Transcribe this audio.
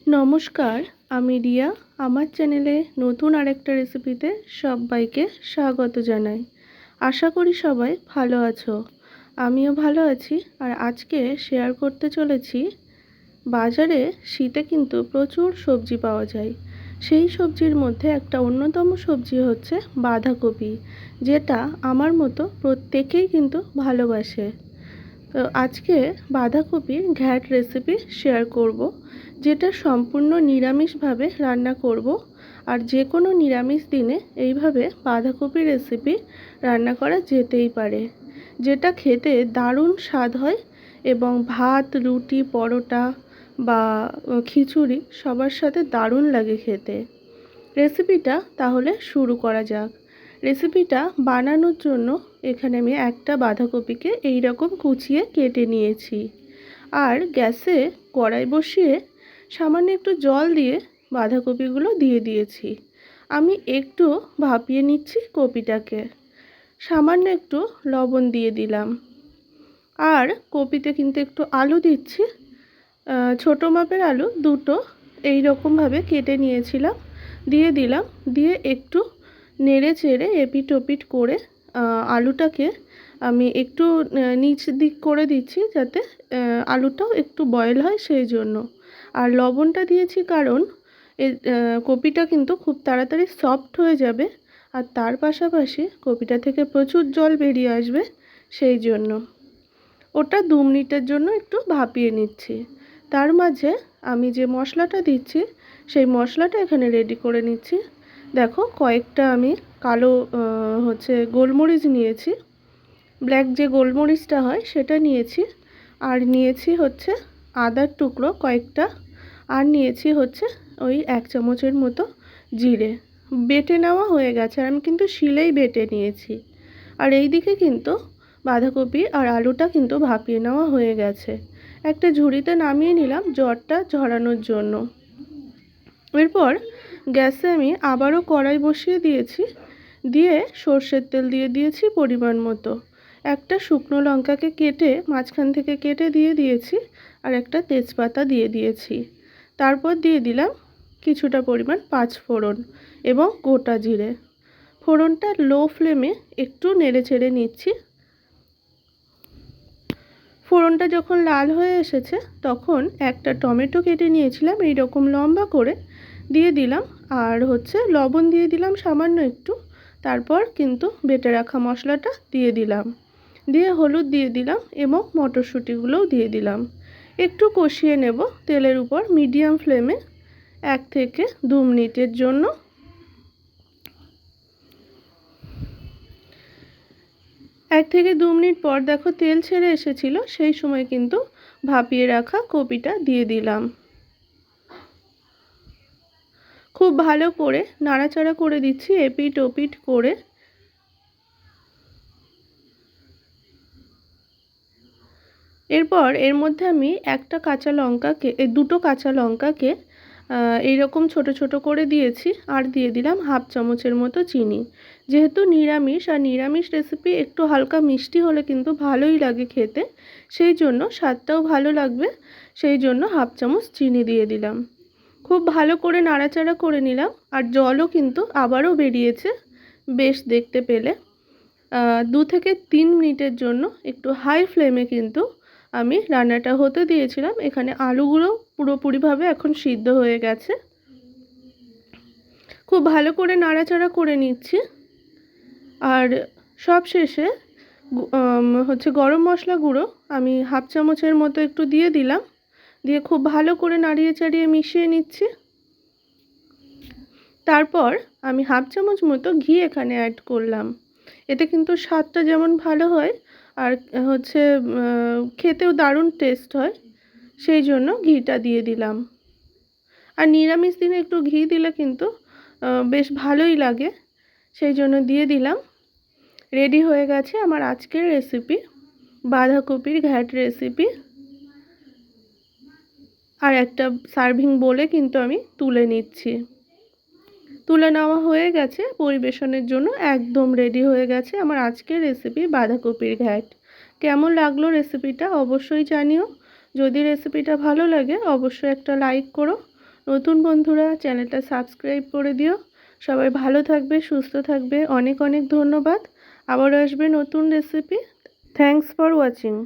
নমস্কার, আমি রিয়া। আমার চ্যানেলে নতুন আরেকটা রেসিপিতে সবাইকে স্বাগত জানাই। আশা করি সবাই ভালো আছো। আমিও ভালো আছি। আর আজকে শেয়ার করতে চলেছি, বাজারে শীতে কিন্তু প্রচুর সবজি পাওয়া যায়। সেই সবজির মধ্যে একটা অন্যতম সবজি হচ্ছে বাঁধাকপি, যেটা আমার মতো প্রত্যেকেই কিন্তু ভালোবাসে। তো আজকে বাঁধাকপির ঘ্যাট রেসিপি শেয়ার করব, যেটা সম্পূর্ণ নিরামিষভাবে রান্না করব। আর যে কোনো নিরামিষ দিনে এইভাবে বাঁধাকপির রেসিপি রান্না করা যেতেই পারে, যেটা খেতে দারুণ স্বাদ হয় এবং ভাত, রুটি, পরোটা বা খিচুড়ি সবার সাথে দারুণ লাগে খেতে। রেসিপিটা তাহলে শুরু করা যাক। রেসিপিটা বানানোর জন্য এখানে আমি একটা বাঁধাকপিকে এই রকম কুচিয়ে কেটে নিয়েছি। আর গ্যাসে কড়াই বসিয়ে সামান্য একটু জল দিয়ে বাঁধাকপিগুলো দিয়ে দিয়েছি। আমি একটু ভাপিয়ে নিচ্ছি কপিটাকে। সামান্য একটু লবণ দিয়ে দিলাম। আর কপিতে কিন্তু একটু আলু দিচ্ছি। ছোটো মাপের আলু দুটো এই রকমভাবে কেটে নিয়েছিলাম, দিয়ে দিলাম। দিয়ে একটু নেড়ে চেড়ে এপিট ওপিট করে আলুটাকে আমি একটু নিচ দিক করে দিচ্ছি, যাতে আলুটাও একটু বয়েল হয় সেই জন্য। আর লবণটা দিয়েছি কারণ কপিটা কিন্তু খুব তাড়াতাড়ি সফট হয়ে যাবে, আর তার পাশাপাশি কপিটা থেকে প্রচুর জল বেরিয়ে আসবে, সেই জন্য। ওটা 2 মিনিটের জন্য একটু ভাপিয়ে নিচ্ছি। তার মাঝে আমি যে মশলাটা দিচ্ছি সেই মশলাটা এখানে রেডি করে নিচ্ছি। দেখো, কয়েকটা আমি কালো গোলমরিচ নিয়েছি, ব্ল্যাক যে গোলমরিচটা হয় সেটা নিয়েছি। আর নিয়েছি হচ্ছে আদার টুকরো কয়েকটা। আর নিয়েছি হচ্ছে ওই 1 চামচের মতো জিরে। বেটে নেওয়া হয়ে গেছে, আর আমি কিন্তু শিলেই বেটে নিয়েছি। আর এই দিকে কিন্তু বাঁধাকপি আর আলুটা কিন্তু ভাপিয়ে নেওয়া হয়ে গেছে। একটা ঝুড়িতে নামিয়ে নিলাম জলটা ঝরানোর জন্য। এরপর গ্যাসে আমি আবারও কড়াই বসিয়ে দিয়েছি। দিয়ে সর্ষের তেল দিয়ে দিয়েছি পরিমাণ মতো। একটা শুকনো লঙ্কাকে কেটে মাঝখান থেকে কেটে দিয়ে দিয়েছি, আর একটা তেজপাতা দিয়ে দিয়েছি। তারপর দিয়ে দিলাম কিছুটা পরিমাণ 5 ফোড়ন এবং গোটা জিরে। ফোড়নটা লো ফ্লেমে একটু নেড়ে চেড়ে নিচ্ছি। ফোড়নটা যখন লাল হয়ে এসেছে তখন একটা টমেটো কেটে নিয়েছিলাম এই রকম লম্বা করে, দিয়ে দিলাম। আর লবণ দিয়ে দিলাম সামান্য একটু। তারপর কিন্তু বেটে রাখা মশলাটা দিয়ে দিলাম। দিয়ে হলুদ দিয়ে দিলাম এবং মটরশুঁটিগুলোও দিয়ে দিলাম। একটু কষিয়ে নেব তেলের উপর মিডিয়াম ফ্লেমে 1 থেকে 2 মিনিটের জন্য। 1 থেকে 2 মিনিট পর দেখো তেল ছেড়ে এসেছিল, সেই সময় কিন্তু ভাপিয়ে রাখা কপিটা দিয়ে দিলাম। খুব ভালো করে নাড়াচাড়া করে দিচ্ছি এপিট ওপিট করে। এরপর এর মধ্যে আমি দুটো কাঁচা লঙ্কাকে এইরকম ছোট ছোট করে দিয়েছি। আর দিয়ে দিলাম 1/2 চামচের মতো চিনি। যেহেতু নিরামিষ, আর নিরামিষ রেসিপি একটু হালকা মিষ্টি হলে কিন্তু ভালোই লাগে খেতে, সেই জন্য স্বাদটাও ভালো লাগবে, সেই জন্য 1/2 চামচ চিনি দিয়ে দিলাম। খুব ভালো করে নাড়াচাড়া করে নিলাম। আর জলও কিন্তু আবারও বেরিয়েছে বেশ দেখতে পেলে। 2 থেকে 3 মিনিটের জন্য একটু হাই ফ্লেমে কিন্তু আমি রান্নাটা হতে দিয়েছিলাম। এখানে আলুগুলো পুরোপুরিভাবে এখন সিদ্ধ হয়ে গেছে। খুব ভালো করে নাড়াচাড়া করে নিচ্ছি। আর সব শেষে গরম মশলা গুঁড়ো আমি 1/2 চামচের মতো একটু দিয়ে দিলাম। দিয়ে খুব ভালো করে নাড়িয়ে চাড়িয়ে মিশিয়ে নিচ্ছি। তারপর আমি 1/2 চামচ মতো ঘি এখানে অ্যাড করলাম। এতে কিন্তু স্বাদটা যেমন ভালো হয়, আর খেতেও দারুণ টেস্ট হয়, সেই জন্য ঘিটা দিয়ে দিলাম। আর নিরামিষ দিনে একটু ঘি দিলে কিন্তু বেশ ভালোই লাগে, সেই জন্য দিয়ে দিলাম। রেডি হয়ে গেছে আমার আজকের রেসিপি, বাঁধাকপির ঘ্যাট রেসিপি। আর একটা সার্ভিং বোলে কিন্তু আমি তুলে নিচ্ছি। তুলে নেওয়া হয়ে গেছে, পরিবেশনের জন্য একদম রেডি হয়ে গেছে আমার আজকের রেসিপি বাঁধাকপির ঘ্যাট। কেমন লাগলো রেসিপিটা অবশ্যই জানিও। যদি রেসিপিটা ভালো লাগে অবশ্যই একটা লাইক করো। নতুন বন্ধুরা চ্যানেলটা সাবস্ক্রাইব করে দিও। সবাই ভালো থাকবে, সুস্থ থাকবে। অনেক অনেক ধন্যবাদ। আবারও আসবে নতুন রেসিপি। Thanks for watching.